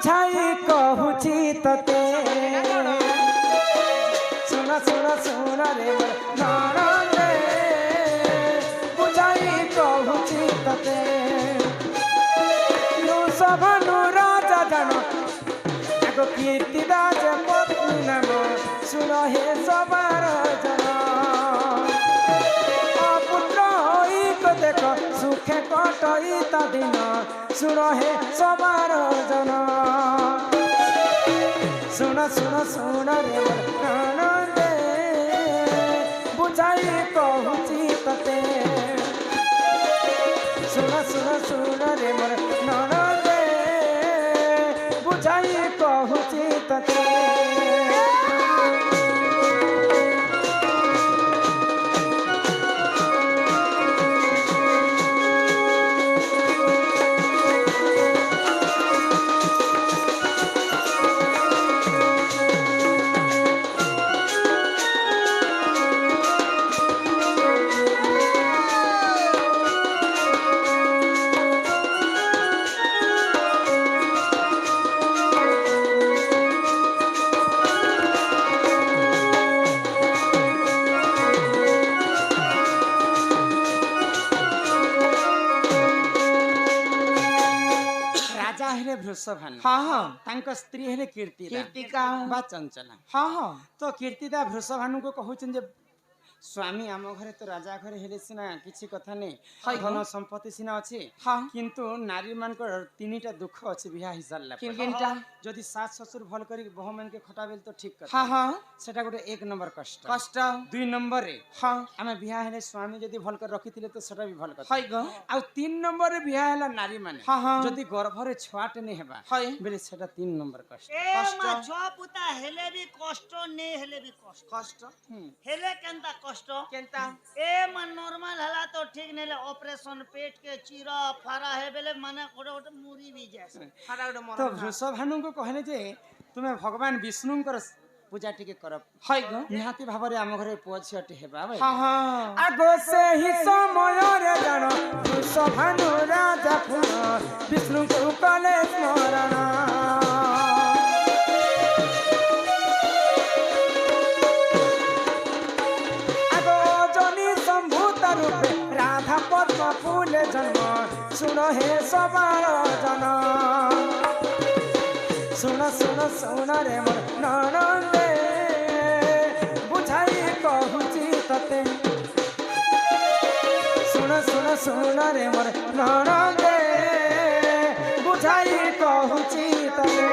बुझाई कहूची तते सुन सुन सुन रे ननदे बुझाई कहूची तते वृषभानु राजा जान आगो कीर्तिदास पत्नी नाम सुन हे सबार जन अपुत्र होई को देख सुखे कटई ता दिन सुन हे सबार जन सुन सुन सुन रे ननदे बुझाई कहूची तते सुन सुन सुन रे ननदे बुझाई कहूची तते वृषभानु हाँ हाँ तांको स्त्री हेले कीर्तिका बा चंचला हाँ हाँ तो कीर्तिदा वृषभानु को कहउछन जे स्वामी आम घरे तो राजा घरे हेले सिना किछि कथा नै धन संपत्ति सिना अछि हाँ किंतु नारी मान को तीनटा दुख अछि बिहा हिसाला किनटा जदि सास ससुर भल करी बहु मान के खटाबेल तो ठीक कथा हाँ हाँ सेटा गोटे एक नंबर कष्ट कष्ट दुई नंबर रे हाँ आमे बिहा हेले स्वामी जदि भल कर रखिथिले तो सेटा भी भल कथा हाय गो आ तीन नंबर रे बिहा हेला नारी माने हाँ हाँ जदि गर्भ रे छुआटे नै हेबा हाय बेले सेटा तीन नंबर कष्ट ए मा छुआ पुता हेले भी कष्ट ने हेले भी कष्ट कष्ट हेले केनता कष्ट केनता ए मन नॉर्मल हला तो ठीक नेले ऑपरेशन पेट के चीरा फारा है बेले माने गोटे गोटे मुरी भी जैसे हरा गोटे तो मन वृषभानु को कहले जे तुम्हें भगवान विष्णु कर पूजा टिके कर हाय गो निहाती भाबरे आम घरे पुआ छियाटी हेबा भाई हाँ हाँ आगो से ही समय रे जानो वृषभानु राजा फुल विष्णु को कले स्मरण आगो जनी संभूत रूपे राधा पद्म फूल जन्म सुन हे सबार जन सुन सुन सुन रे मोर ननदे बुझाई कहूची तते सुन सुन सुन रे मोर ननदे बुझाई कहूची तते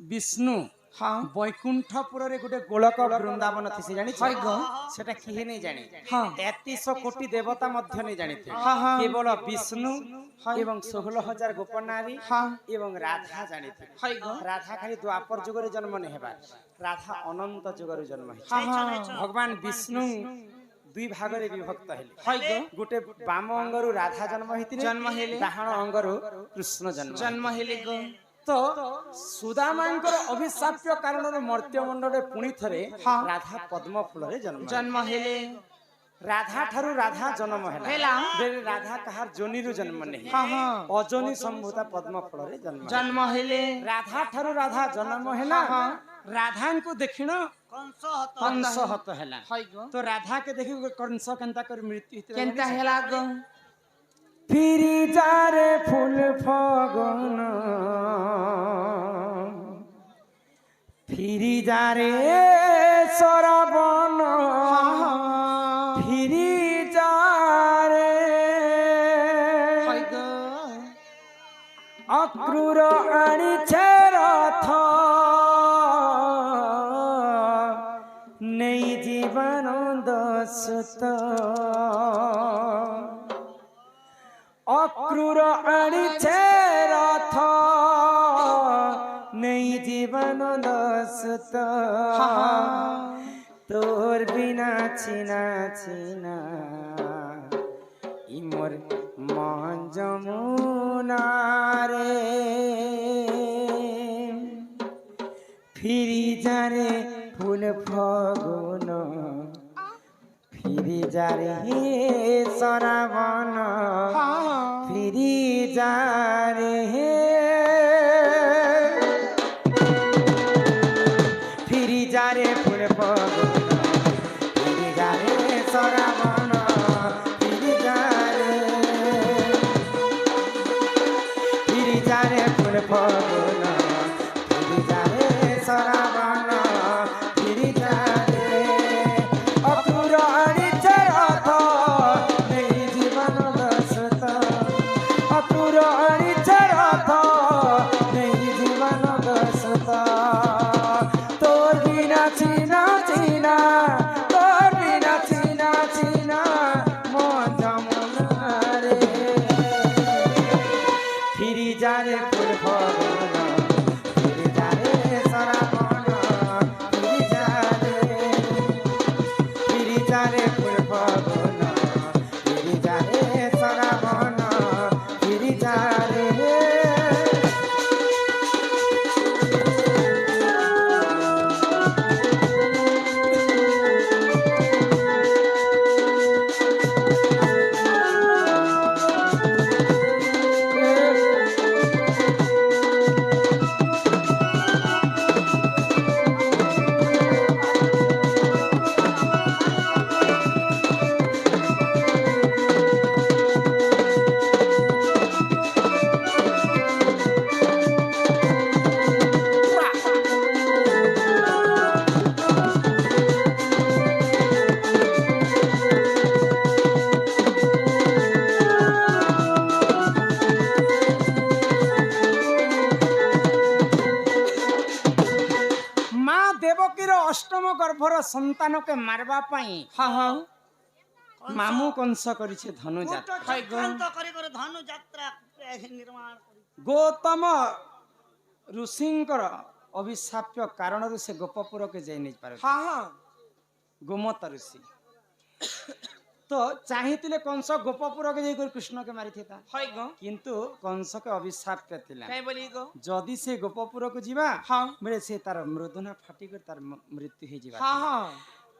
विष्णु हाँ बैकुंठपुर रे गोटे गोलक वृंदावन थी जानी हाय गो सेटा किहे नहीं जानी हाँ 3300 कोटी देवता मध्य नहीं जानी थे हाँ हाँ केवल विष्णु एवं 16,000 गोपनारी हाँ एवं राधा जानी थे हाय गो राधा खाली द्वापर जुग रे जन्म नहीं हेबा राधा अनंत जुग रे जन्म है हाँ हाँ भगवान विष्णु दुई भाग रे विभक्त हेले हाय गो गोटे वाम अंगरु राधा जन्म हेले डाहाण अंगरु कृष्ण जन्म हेले गो तो सुदामांकर अभिशाप्य कारण मर्त्य मंडल पुणी थरे राधा पद्म फूल रे जन्म हेले राधा ठारू राधा जन्म हेला बेले राधा कहार जोनी रु जन्म नहीं हाँ हाँ अजोनी संभूता पद्म फूल रे जन्म हेले राधा ठारू राधा जन्म हेला राधा को देखिन कंस हत हेला हाय गो तो राधा के देखि कंस केनता कर मृत्यु केनता हेला गो फिरी जारे फूल फगन फिरी जारे सरबन फिरी जारे अक्रूर आनी रथ সুত অক্রূর আনিছে রথ নেই জীবন দসত তোর বিনা চিনা চিনা ইমর মন যমুনা রে ফিরি যারে ফুল ফগুন ফিরি যারে শ্রাবণ ফিরি যারে ফিরি যারে ফুল ফগুন ফিরি যারে শ্রাবণ ফিরি যারে ফুল ফগুন ফিরি যারে শ্রাবণ ফিরি যারে অক্রূর আনিছে রথ নেই জীবন দসত অক্রূর আনিছে রথ নেই জীবন দসত তোর বিনা চিনা চিনা তোর বিনা চিনা চিনা মন যমুনা রে ফিরি যারে ফুল ফগুন ফিরি যারে শ্রাবণ ফিরি যারে ফুল ফগুন ফিরি যারে শ্রাবণ ফিরি যারে মা দেবকীর অষ্টম গর্ভর সন্তানকে মারবা পাই হ্যাঁ হ্যাঁ মামু কংস করেছে ধনুযাত্রা কূট চক্রান্ত করে করে ধনু যাত্রা নির্মাণ করে গৌতম ঋষিঙ্কর অভিଶାପ୍ୟ କାରଣରୁ ସେ ଗୋପପୁରକୁ ଯାଇ ନେଇ ପାରେ হ্যাঁ হ্যাঁ ଗୋମତ ଋଷି ତ ଚାହିଁଥିଲେ କଂସ ଗୋପପୁରକୁ ଯାଇକରି କୃଷ୍ଣকে ମାରିଥିତା হয় গো କିନ୍ତୁ କଂସକେ ଅଭିଶାପ୍ୟ ଥିଲା তাই বলি গো ଯଦି ସେ ଗୋପପୁରକୁ ଯିବା হ্যাঁ ବେଲେ ସେ ତାର ମୃଦୁନା ଫାଟିକରି ତାର ମୃତ୍ୟୁ ହେଇଯିବା হ্যাঁ হ্যাঁ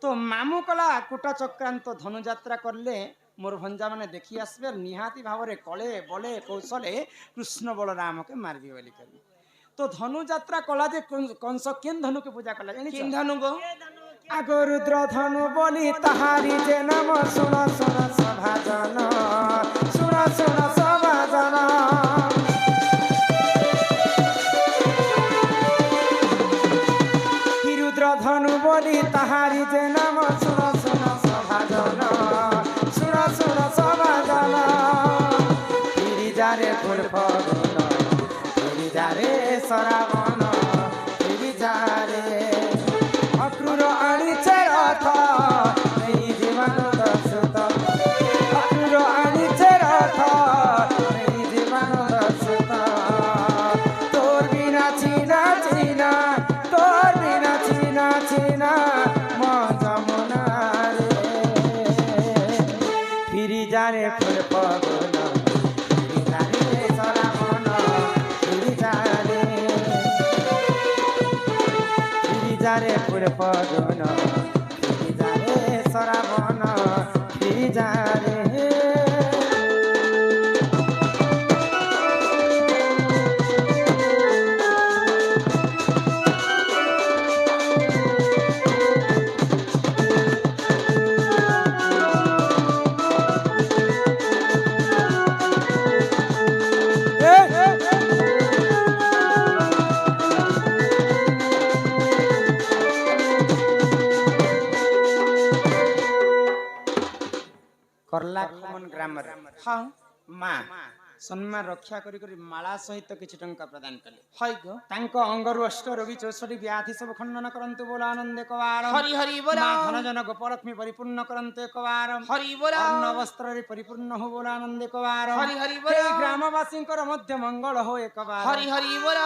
তো মামু কলা কোটা চক্রান্ত ধনুযাত্রা করলে মোর ভঞ্জা মানে দেখি আসবে নিহাতি ভাবে কলে বলে কৌশলে কৃষ্ণ বলরামকে মারবি বলি করি তো ধনুযাত্রা কলা যে কংস কেন ধনুকে পূজা কলা জানি তিন ধনু গো আগ রুদ্র ধনু বলি তাহারি যে নাম শুন শুন সভাজন শুন শুন সভাজন রুদ্র ধনু বলি তাহারি যে নাম শুন শুন সভাজন শুন শুন সভাজন ফিরি যারে ফুল ফগুন ফিরি যারে শ্রাবণ ফিরি যারে অক্রূর আনিছে রথ নেই জীবন দসত অক্রূর আনিছে রথ নেই জীবন দসত তোর বিনা চিনা চিনা তোর বিনা চিনা চিনা মন যমুনা রে ফিরি যারে ফুল ফগুন ফিরি যারে শ্রাবণ ফিরি যারে যারে ফুল ফগুন ফিরি যারে শ্রাবণ ফিরি যারে করলা খমন গ্রামের হ্যাঁ মা ସମ୍ମାନ ରକ୍ଷା କରି କରି ମାଳା ସହିତ କିଛି ଟଙ୍କା ପ୍ରଦାନ କଲେ। হয় গো ତାଙ୍କ ଅଙ୍ଗରୁ ଅଷ୍ଟ ରୋଗୀ 64 ବ୍ୟାଧି ସବୁ ଖଣ୍ଡନ କରନ୍ତୁ ବୋଲ ଆନନ୍ଦ ଏକବାର। হরি হরি বল ମା ଧନଜନ ଗୋପଲକ୍ଷ୍ମୀ ପରିପୂର୍ଣ୍ଣ କରନ୍ତୁ ଏକବାର। হরি বল ଅନ୍ନ ବସ୍ତ୍ରରେ ପରିପୂର୍ଣ୍ଣ ହଉ ବୋଲ ଆନନ୍ଦ ଏକବାର। হরি ହରି বল ଏହି ଗ୍ରାମବାସୀଙ୍କର ମଧ୍ୟ ମଙ୍ଗଳ ହଉ ଏକବାର। হরি হরি বল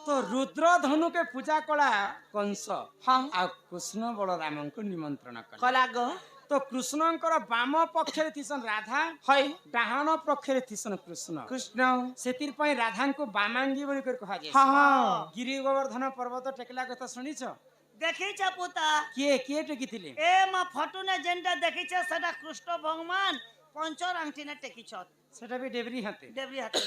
ତ ରୁଦ୍ର ଧନୁକେ ପୂଜା କଲା କଂସ হ্যাঁ ଆଉ କୃଷ୍ଣ ବଳରାମଙ୍କୁ ନିମନ୍ତ୍ରଣ କଲା। কলা গো ତ କୃଷ୍ଣଙ୍କର ବାମ ପକ୍ଷରେ ଥିସନ୍ ରାଧା, হয় ଡାହାଣ ପକ୍ଷରେ ଥିସନ୍ କୃଷ୍ଣ। কৃষ্ণ ସେଥିପାଇଁ ରାଧାଙ୍କୁ ବାମାଙ୍ଗୀ ବୋଲି କରି କୁହାଯାଏ। হ্যাঁ হ্যাঁ ଗିରି ଗୋବର୍ଦ୍ଧନ ପର୍ବତ ଟେକିଲା କଥା ଶୁଣିଛ? ଦେଖିଛ ପୁତା କିଏ କିଏ ଟେକିଥିଲେ? ଏ ମା ଫଟୁନେ ଯେନ୍ଟା ଦେଖିଛ ସେଟା କୃଷ୍ଣ ଭଗବାନ ପଞ୍ଚର ଆଙ୍ଠିନେ ଟେକିଛ ସେଟା ବି ଡେବରି ହାତେ ଦେବୀ ହାତେ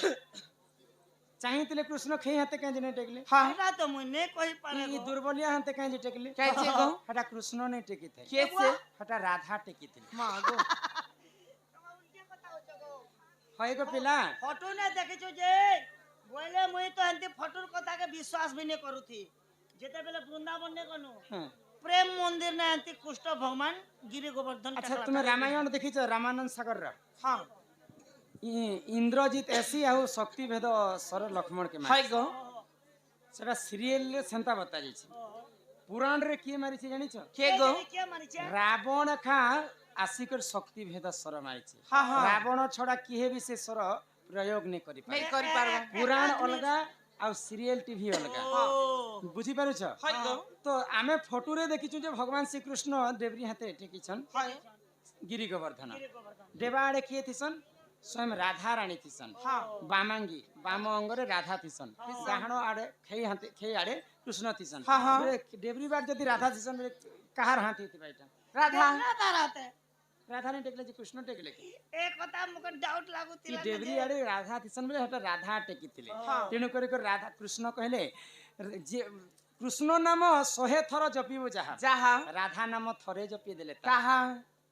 ଚାହିଁଥିଲେ କୃଷ୍ଣ ଖେଇ ହାତେ କାହିଁ ଦିନେ ଟେକିଲେ? হ্যাঁ ସେଟା ତ ମୁଇଁ ନେ କହି ପାରେ ଇ ଦୁର୍ବଳିଆ ହାତେ କାହିଁ ଟେକିଲେ? कैसे गो ସେଟା କୃଷ୍ଣ ନେଇ ଟେକିଥାଏ, कैसे ସେଟା ରାଧା ଟେକିଥିଲେ। মা গো হয় গো ପିଲା, ଫଟୁନେ ଦେଖିଛୁ ଯେ ବୋଇଲେ ମୁଇଁ ତ ଏମିତି ଫଟୁର କଥାକେ ବିଶ୍ୱାସ ବି ନେ କରୁଥି। ଯେତେବେଳେ ବୃନ୍ଦାବନ ନେ ଗନୁ ହଁ। ପ୍ରେମ ମନ୍ଦିର ନେ ଏମିତି କୃଷ୍ଣ ଭଗବାନ ଗିରି ଗୋବର୍ଦ୍ଧନ ଆଚ୍ଛା ଟେକଲା ତୁମେ ತಾರೆ। ରାମାୟଣ ଦେଖିଛ? ରାମାନନ୍ଦ ସାଗରର হ্যাঁ ଇନ୍ଦ୍ରଜିତ ଏସି ଆଉ ଶକ୍ତି ଭେଦ ସର ଲକ୍ଷ୍ମଣ କେ ମାରି। হয় গো ସେଟା ସିରିଏଲରେ ସେନ୍ତା ବତା ଯାଇଛି। ପୁରାଣରେ କିଏ ମାରିଛି ଜାଣିଛ? কে গো କିଏ ମାରିছে? ରାବଣ ଖାଁ ଆସିକରି ଶକ୍ତି ଭେଦ ସର ମାରିଛି। হ্যাঁ হ্যাঁ ରାବଣ ଛଡା কিহে ବି ସେ ସର ପ୍ରୟୋଗ ନେଇ କରିପାରେ। নেই করি পারবো ପୁରାଣ ଅଲଗା ଆଉ ସିରିଏଲ ଟିଭି ଅଲଗା। ଓ ବୁଝିପାରୁଛ? হয় গো ତ ଆମେ ଫଟୋରେ ଦେଖିଛୁ ଯେ ଭଗବାନ ଶ୍ରୀକୃଷ୍ଣ ଦେବରୀ ହାତେ ଟେକିଛନ୍ হয় ଗିରି ଗୋବର୍ଦ୍ଧନ। ଗିରି ଗୋବର୍ଦ୍ଧନ ଦେବା ଆଡେ କିଏ ଥିସନ୍? ସ୍ୱୟଂ ରାଧା ରାଣୀ ଥିସନ୍। হ্যাঁ ବାମାଙ୍ଗୀ ବାମ ଅଙ୍ଗରେ ରାଧା ଥିସନ୍, ଡାହାଣ ଆଡେ ଖେଇ ଆଡେ କୃଷ୍ଣ ଥିସନ୍। ହଁ, ହଁ। ଡେବରୀ ବାର ଯଦି ରାଧା ଥିସନ୍ କାହାର ହାତ ହେଇଥିବା ଏଇଟା? রাধা ନା ତାରାତେ ରାଧା ନେଇ ଟେକିଲେ ଯେ କୃଷ୍ଣ ଟେକିଲେ କି? ଏ କଥା ମୁକେ ଡାଉଟ ଇ ଲାଗୁଥିଲା ଡେବରୀ ଆଡେ ରାଧା ଥିସନ୍ ବୋଲେ ସେଟା ରାଧା ଟେକିଥିଲେ। ହଁ। ତେଣୁ କରି ରାଧା କୃଷ୍ଣ କହିଲେ ଯେ କୃଷ୍ଣ ନାମ 100 ଥର ଜପିବୁ ଯାହା, যাহা ରାଧା ନାମ ଥରେ ଜପି ଦେଲେ ତା। তাহা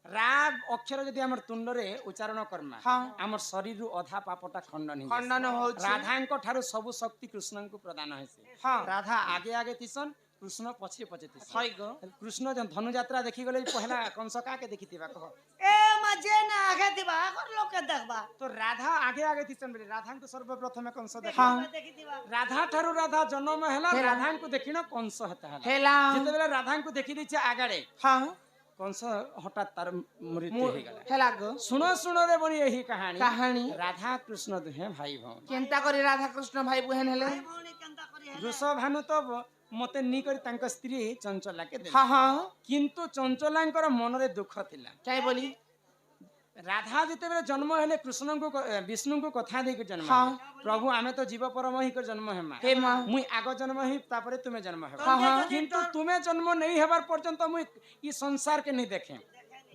ରାଗ ଅକ୍ଷର ଯଦି ଆମର ତୁଣ୍ଡରେ ଉଚ୍ଚାରଣ କର୍ମା, ହଁ ଆମର ଶରୀରରୁ ଅଧା ପାପଟା ଖଣ୍ଡନ ହେଇଯାଏ। খণ্ডন হচ্ছে ରାଧାଙ୍କ ଠାରୁ ସବୁ ଶକ୍ତି କୃଷ୍ଣଙ୍କୁ ପ୍ରଦାନ ହେସି। হ্যাঁ ରାଧା ଆଗେ ଆଗେ ଥିସନ୍, କୃଷ୍ଣ ପଛେ ପଛେ ଥିସନ୍। হয় গো କୃଷ୍ଣ ଯେନ୍ ଧନୁଯାତ୍ରା ଦେଖିଗଲେ ପହଲା କଂସ କାକେ ଦେଖିଥିବା କହ? ଏ ମା ଯେ ନା ଆଘେ ଥିବା ଆଗର ଲୋକେ ଦେଖବା ତ ରାଧା ଆଗେ ଆଗେ ଥିସନ୍ ବୋଲି ରାଧାଙ୍କୁ ସର୍ବପ୍ରଥମେ କଂସ ଦେଖ। ହଁ। ଦେଖିଥିବା ରାଧା ଠାରୁ ରାଧା ଜନ୍ମ ହେଲା, ହେଲା। ରାଧାଙ୍କୁ ଦେଖିନ କଂସ ହେତା ହେଲା। হেলা ଯେତେବେଳେ ରାଧାଙ୍କୁ ଦେଖି ଦେଇছে ଆଗାଡେ, হ্যাঁ କଂସ ହଠାତ୍ ତାର ମୃତ୍ୟୁ ହେଇଗଲା। হেলা গো ଶୁଣ ଶୁଣରେ ବଣି ଏହି କାହାଣୀ। কাহানি ରାଧା কৃষ্ণ দুহে ଭାଇ ଭଉଣୀ। কেনতা করে রাধা কৃষ্ণ ভাই বুহেন হেলে ଭାଇ ଭଉଣୀ କେନ୍ତା କରି ହେଲେ ବୃଷଭାନୁ ତ ମତେ ନି କରି ତାଙ୍କ ସ୍ତ୍ରୀ ଚଞ୍ଚଲାକେ ଦେଲେ, হ্যাঁ হ্যাঁ କିନ୍ତୁ ଚଞ୍ଚଲାଙ୍କର ମନରେ ଦୁଃଖ ଥିଲା। চাই বলি ରାଧା ଯେତେବେଳେ ଜନ୍ମ ହେଲେ କୃଷ୍ଣଙ୍କୁ ବିଷ୍ଣୁଙ୍କୁ କଥା ଦେଇକି ଜନ୍ମ ହଁ। ହେଲେ, ପ୍ରଭୁ ଆମେ ତ ଜୀବ ପରମ ହେଇକରି ଜନ୍ମ ହେମା, হে মা ମୁଇଁ ଆଗ ଜନ୍ମ ହେଇ ତାପରେ ତୁମେ ଜନ୍ମ ହେବ। ହଁ ହଁ କିନ୍ତୁ ତୁମେ ଜନ୍ମ ନେଇ ହେବାର ପର୍ଯ୍ୟନ୍ତ ମୁଇଁ ଇ ସଂସାରକେ ନେଇ ଦେଖେ,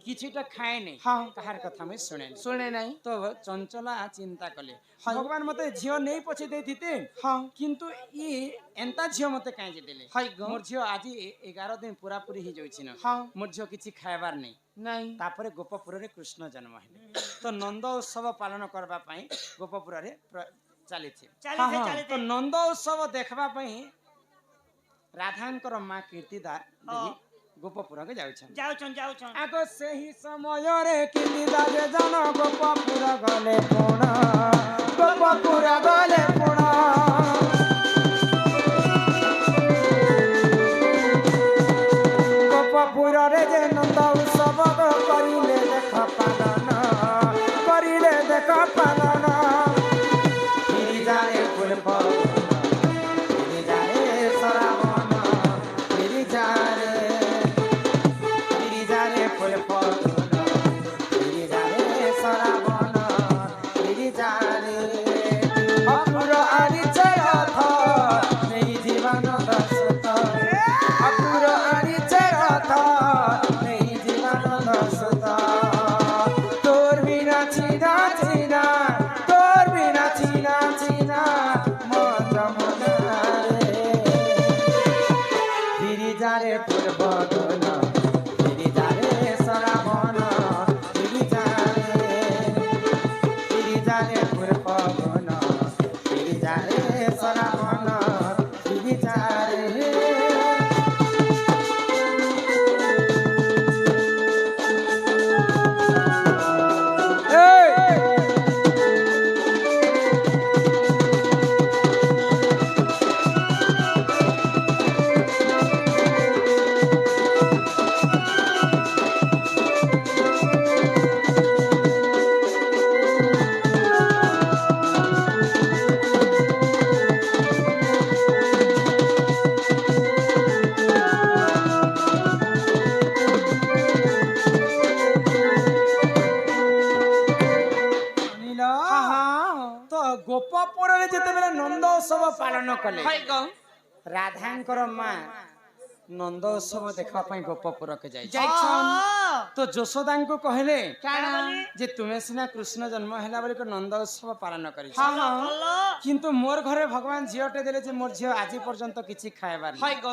କିଛିଟା ଖାଏ ନେଇ, ହଁ। କାହାର କଥା ମୁଇଁ ଶୁଣେନି। শুনে নাই ତ ଚଞ୍ଚଲା ଚିନ୍ତା କଲେ, ହଁ। ଭଗବାନ ମତେ ଝିଅ ନେଇ ପଛେ ଦେଇଥିତେ, হ্যাঁ କିନ୍ତୁ ଇ ଏନ୍ତା ଝିଅ ମତେ କାହିଁକି ଦେଲେ? হয় গো মোর ঝিও আজি 11 দিন পুরাপুরি হয়ে যাইছি না, হ্যাঁ মোর ঝিও কিছু খাইবার নেই। নাই তারপরে গোপপুরে কৃষ্ণ জন্ম হেলে, তো নন্দ উৎসব পালন করবা পাই গোপপুরে চালিছে। ଚାଲିছে ହଁ, তো ଚାଲିছে নন্দ উৎসব দেখবা পাই রাধাঙ্কর মা কীর্তিদা দেবী গোপপুরকে যাচ্ছেন। ଯାଉଛନ୍ ଯାଉଛନ୍ আগ সেই সমୟରେ কীর্তিদা যে জন গোপপুর গলে কোণ, গোপপুর গলে কোণ। গোপপুরে যে নন্দ উৎসব করিলে দেখ পালন, করিলে দেখ পালন। গিরিজারে ফুল ফল, গিরিজারে শ্রাবণ, গিরিজারে গিরিজারে ফুল ফল, গিরিজারে শ্রাবণ, গিরিজারে অপুর আরিছে କଲେ ହଇ ଗ ରାଧାଙ୍କର ମା ନନ୍ଦ ଉତ୍ସବ ଦେଖିବା ପାଇଁ ଗୋପପୁରକୁ ଯାଇଛି ଯାଇଛନ୍ ତ ଯଶୋଦାଙ୍କୁ କହିଲେ କାଣା ଯେ ତୁମେ ସିନା କୃଷ୍ଣ ଜନ୍ମ ହେଲା ବୋଲି ନନ୍ଦ ଉତ୍ସବ ପାଳନ କରିଛ ହଁ ହଁ ଭଲ କିନ୍ତୁ ମୋର ଘରେ ଭଗବାନ ଝିଅଟେ ଦେଲେ ଯେ ମୋର ଝିଅ ଆଜି ପର୍ଯ୍ୟନ୍ତ କିଛି ଖାଇବାର ହଇ ନାହିଁ ଗ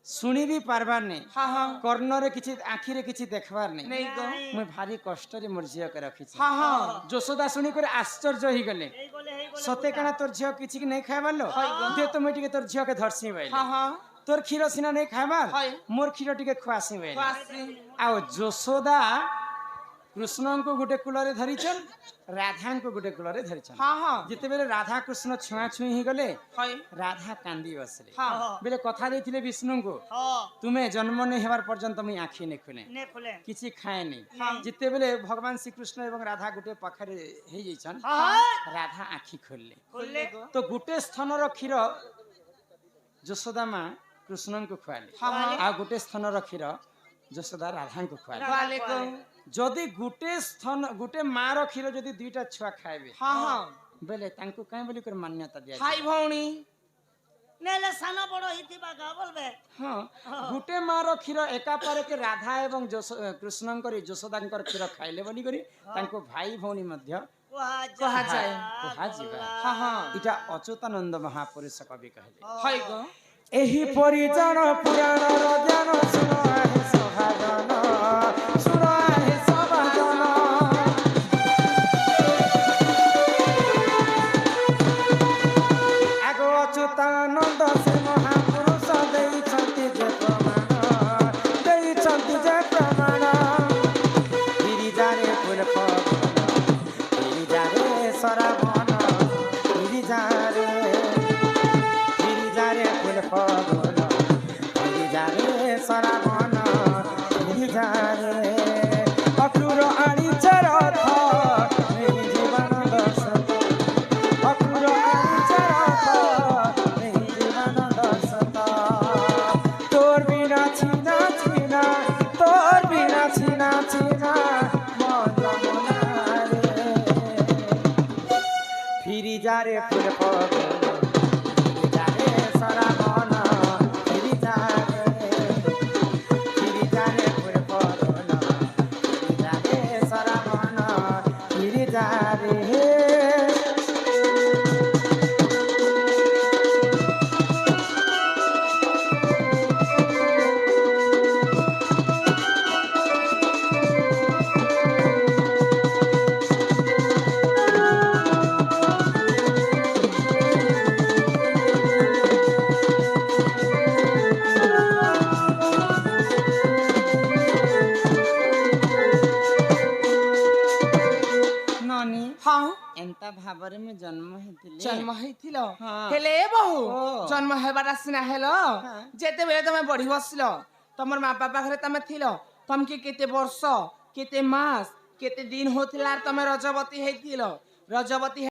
ଶୁଣି ବି ପାରବାର ନାହିଁ ହଁ ହଁ କର୍ଣ୍ଣରେ କିଛି ଆଖିରେ କିଛି ଦେଖବାର ନାହିଁ ନେଇ ଗ ମୁଁ ଭାରି କଷ୍ଟରେ ମୋର ଝିଅকে ରଖିଛି ହଁ ହଁ ଯଶୋଦା ଶୁଣିକରି ଆଶ୍ଚର୍ଯ୍ୟ ହେଇଗଲେ ହେଇଗଲେ ହେଇଗଲେ ସତେ କାଣା ତୋର ଝିଅ କିଛି କି ନେଇ ଖାଇବାର लो ଦେ ତ ମୁଇଁ ଟିକେ ତୋର ଝିଅକେ ଧରସି ବୋଇଲେ ହଁ ହଁ তোর ক্ষীর সিনা নেই খাইবার হয়। মোর ক্ষীর টিকে খুয়াসি বেলে খুଆসি আও যশোদা কৃষ্ণଙ୍କୁ ଗୋଟେ କୂଳରେ ଧରିଛନ୍ ରାଧାଙ୍କୁ ଗୋଟେ କୂଳରେ ଧରିଛନ୍ ହଁ ହଁ ଯେତେବେଳେ ରାଧା କୃଷ୍ଣ ଛୁଆଁ ଛୁଇଁ ହେଇଗଲେ ହଇ ରାଧା କାନ୍ଦି ବସିଲେ ହଁ ବେଲେ କଥା ଦେଇଥିଲେ ବିଷ୍ଣୁଙ୍କୁ ହଁ ତୁମେ ଜନ୍ମ ନେଇ ହେବାର ପର୍ଯ୍ୟନ୍ତ ମୁଇଁ ଆଖି ନେ ଖୁଲେ নে খুলে କିଛି ଖାଏନି ହଁ। ଯେତେବେଳେ ଭଗବାନ ଶ୍ରୀକୃଷ୍ଣ ଏବଂ ରାଧା ଗୋଟେ ପାଖରେ ହେଇଯାଇଛନ୍ ହଁ ରାଧା ଆଖି ଖୋଲିଲେ খুললে ତ ଗୋଟେ ସ୍ଥାନର କ୍ଷୀର ଯଶୋଦା ମା କୃଷ୍ଣଙ୍କୁ ଖୁଆଲେ ହଁ ହଁ ଆଉ ଗୋଟେ ସ୍ଥାନର କ୍ଷୀର ଯଶୋଦା ରାଧାଙ୍କୁ ଖୁଆଲେ ଖୁଆଲେ ଗ ଯଦି ଗୋଟେ ମାର କ୍ଷୀର ଯଦି ଦୁଇଟା ଛୁଆ ଖାଇବେ ହଁ ହଁ ବେଲେ ତାଙ୍କୁ କାଇଁ ବୋଲି କରି ମାନ୍ୟତା ଦିଆଯାଏ ହାଇ ଭଉଣୀ নেলে সানা বড় হইতিবা গা বলবে ହଁ ଗୋଟେ ମାର କ୍ଷୀର ଏକାପାରକେ ରାଧା ଏବଂ କୃଷ୍ଣଙ୍କର ଯଶୋଦାଙ୍କର କ୍ଷୀର ଖାଇଲେ ବୋଲି କରି ତାଙ୍କୁ ଭାଇ ଭଉଣୀ ମଧ୍ୟ କୁହାଯାଏ। କୁହାଯିବା ହଁ ହଁ ଏଇଟା ଅଚ୍ୟୁତାନନ୍ଦ ମହାପୁରୁଷ କବି କହିଲେ ହଇ ଗ ଏହି ପରିଜନ ପୁରାଣର ଜ୍ଞାନ ଶୁଣ ହେ ସଭାଜନ ଶୁଣ ହେ ସଭାଜନ ଆଗ ଅଚ୍ୟୁତାନନ୍ଦ ସେ ମହାପୁରୁଷ ଦେଇଛନ୍ତି ଯେ ପ୍ରମାଣ ଗିରିଜାରେ ଫୁଲ ଫବନ ଗିରିଜାରେ ସରାବନ ଗିରିଜାରେ ফুল ফবন গিরিজারে সরাবন গিরিজারে অক্রুর আনিছে রথ এই জীবন দর্শন অক্রুর আনিছে রথ এই জীবন দর্শন তোর বিনা ছিনা ছিনা তোর বিনা ছিনা ছিনা মন মনারে ফিরি যারে ফুল ফবন সরাবন গিরিজারে গিরিজারে ফুল ফবন গিরিজারে সরাবন গিরিজারে ନନି ହଁ ଏନ୍ତା ଭାବରେ ମୁଁ ଜନ୍ମ ହେଇଥିଲି ଜନ୍ମ ହେଇଥିଲ ହଁ। ହେଲେ ବହୁ ଓ। ଜନ୍ମ ହେବାଟା ସିନା ହେଲ ହଁ। ଯେତେବେଳେ ତମେ ବଢି ବସିଲ ତମର ମା ବାପା ଘରେ ତମେ ଥିଲ ତମକେ କେତେ ବର୍ଷ କେତେ ମାସ କେତେ ଦିନ ହଉଥିଲା ତମେ ରଜବତୀ ହେଇଥିଲ ରଜବତୀ